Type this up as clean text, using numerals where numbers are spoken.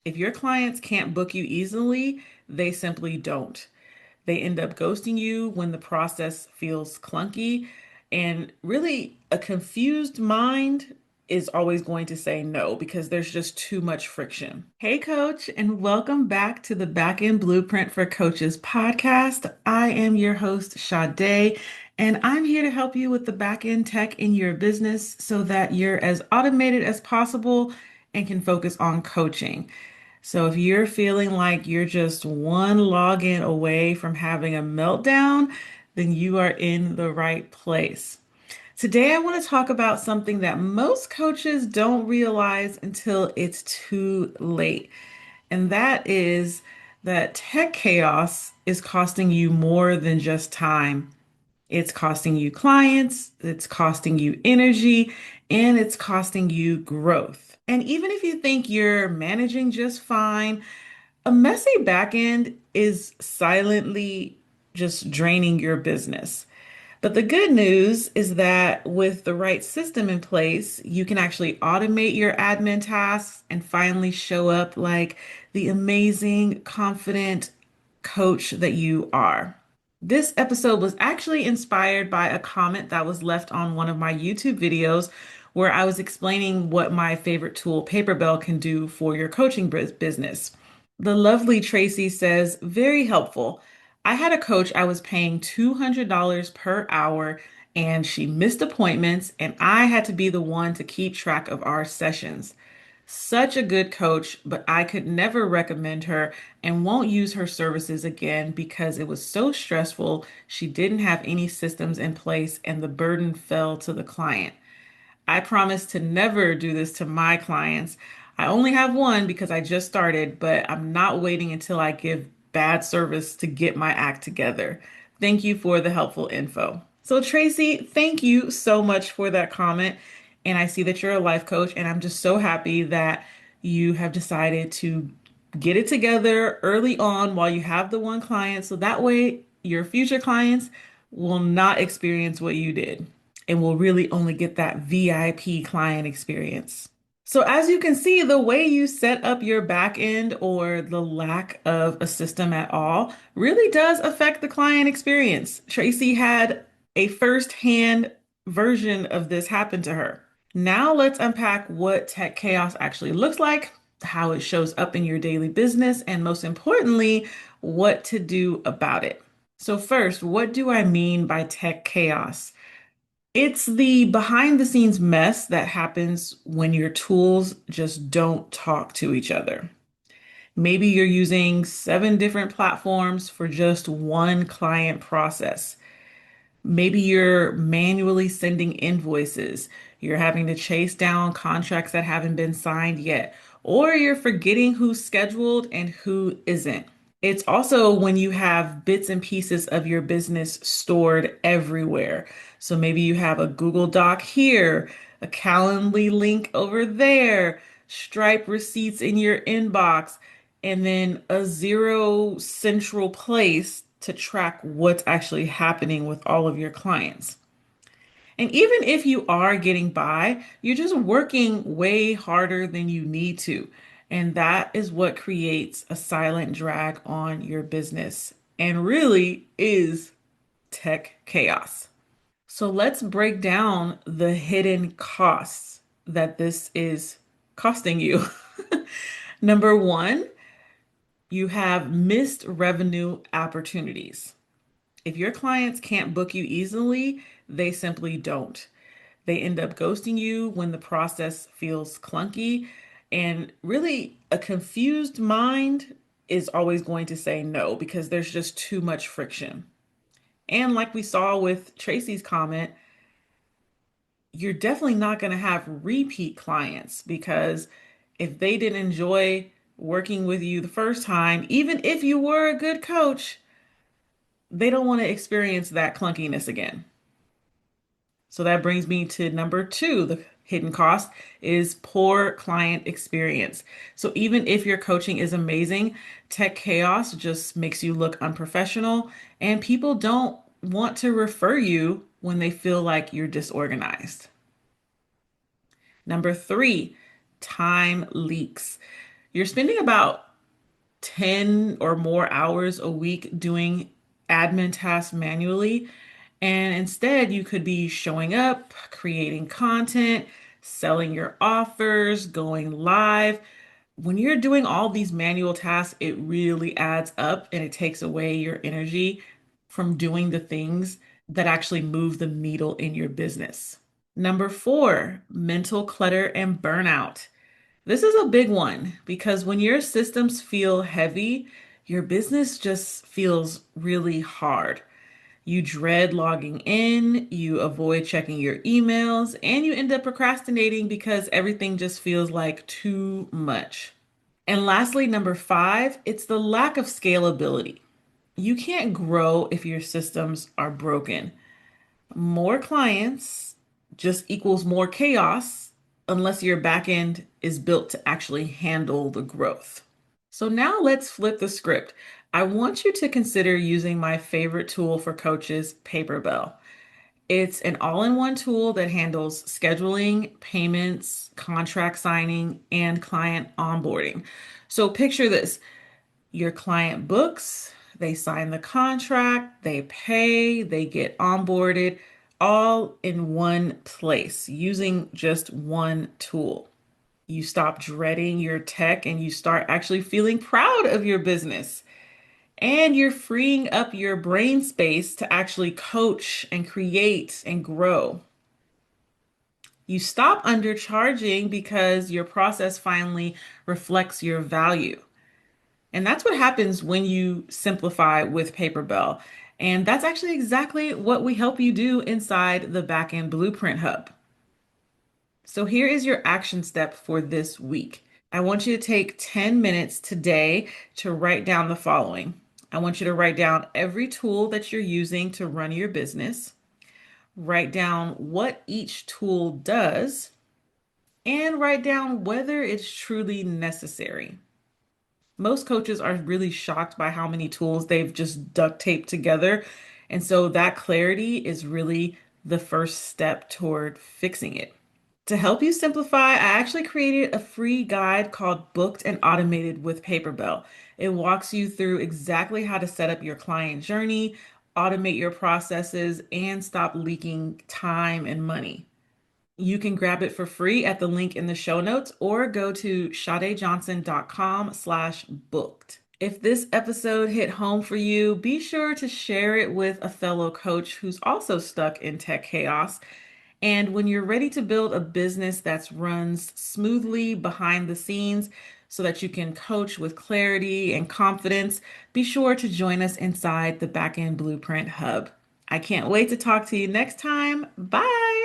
If your clients can't book you easily, they simply don't. They end up ghosting you when the process feels clunky. And really, a confused mind is always going to say no because there's just too much friction. Hey, coach, and welcome back to the Backend Blueprint for Coaches podcast. I am your host, Sha-day, and I'm here to help you with the backend tech in your business so that you're as automated as possible and can focus on coaching. So if you're feeling like you're just one login away from having a meltdown, then you are in the right place. Today, I want to talk about something that most coaches don't realize until it's too late. And that is that tech chaos is costing you more than just time. It's costing you clients, it's costing you energy, and it's costing you growth. And even if you think you're managing just fine, a messy backend is silently just draining your business. But the good news is that with the right system in place, you can actually automate your admin tasks and finally show up like the amazing, confident coach that you are. This episode was actually inspired by a comment that was left on one of my YouTube videos where I was explaining what my favorite tool, Paperbell, can do for your coaching business. The lovely Tracy says, very helpful. I had a coach I was paying $200 per hour and she missed appointments, and I had to be the one to keep track of our sessions. Such a good coach, but I could never recommend her and won't use her services again because it was so stressful. She didn't have any systems in place and the burden fell to the client. I promise to never do this to my clients. I only have one because I just started, but I'm not waiting until I give bad service to get my act together. Thank you for the helpful info. So, Tracy, thank you so much for that comment. And I see that you're a life coach, and I'm just so happy that you have decided to get it together early on while you have the one client. So that way, your future clients will not experience what you did and will really only get that VIP client experience. So as you can see, the way you set up your back end or the lack of a system at all really does affect the client experience. Tracy had a firsthand version of this happen to her. Now let's unpack what tech chaos actually looks like, how it shows up in your daily business, and most importantly, what to do about it. So first, what do I mean by tech chaos? It's the behind the scenes mess that happens when your tools just don't talk to each other. Maybe you're using 7 different platforms for just one client process. Maybe you're manually sending invoices. You're having to chase down contracts that haven't been signed yet, or you're forgetting who's scheduled and who isn't. It's also when you have bits and pieces of your business stored everywhere. So maybe you have a Google Doc here, a Calendly link over there, Stripe receipts in your inbox, and then a zero central place to track what's actually happening with all of your clients. And even if you are getting by, you're just working way harder than you need to. And that is what creates a silent drag on your business and really is tech chaos. So let's break down the hidden costs that this is costing you. Number one, you have missed revenue opportunities. If your clients can't book you easily, they simply don't. They end up ghosting you when the process feels clunky. And really, a confused mind is always going to say no because there's just too much friction. And like we saw with Tracy's comment, you're definitely not going to have repeat clients because if they didn't enjoy working with you the first time, even if you were a good coach, they don't want to experience that clunkiness again. So that brings me to number two. The hidden cost is poor client experience. So even if your coaching is amazing, tech chaos just makes you look unprofessional, and people don't want to refer you when they feel like you're disorganized. Number three, time leaks. You're spending about 10 or more hours a week doing admin tasks manually. And instead, you could be showing up, creating content, selling your offers, going live. When you're doing all these manual tasks, it really adds up and it takes away your energy from doing the things that actually move the needle in your business. Number four, mental clutter and burnout. This is a big one because when your systems feel heavy, your business just feels really hard. You dread logging in, you avoid checking your emails, and you end up procrastinating because everything just feels like too much. And lastly, number five, it's the lack of scalability. You can't grow if your systems are broken. More clients just equals more chaos unless your backend is built to actually handle the growth. So now let's flip the script. I want you to consider using my favorite tool for coaches, Paperbell. It's an all-in-one tool that handles scheduling, payments, contract signing, and client onboarding. So picture this. Your client books, they sign the contract, they pay, they get onboarded, all in one place using just one tool. You stop dreading your tech and you start actually feeling proud of your business. And you're freeing up your brain space to actually coach and create and grow. You stop undercharging because your process finally reflects your value. And that's what happens when you simplify with Paperbell. And that's actually exactly what we help you do inside the Backend Blueprint Hub. So here is your action step for this week. I want you to take 10 minutes today to write down the following. I want you to write down every tool that you're using to run your business, write down what each tool does, and write down whether it's truly necessary. Most coaches are really shocked by how many tools they've just duct taped together. And so that clarity is really the first step toward fixing it. To help you simplify, I actually created a free guide called Booked and Automated with Paperbell. It walks you through exactly how to set up your client journey, automate your processes, and stop leaking time and money. You can grab it for free at the link in the show notes or go to shadayjohnson.com/booked. If this episode hit home for you, be sure to share it with a fellow coach who's also stuck in tech chaos. And when you're ready to build a business that runs smoothly behind the scenes so that you can coach with clarity and confidence, be sure to join us inside the Backend Blueprint Hub. I can't wait to talk to you next time. Bye.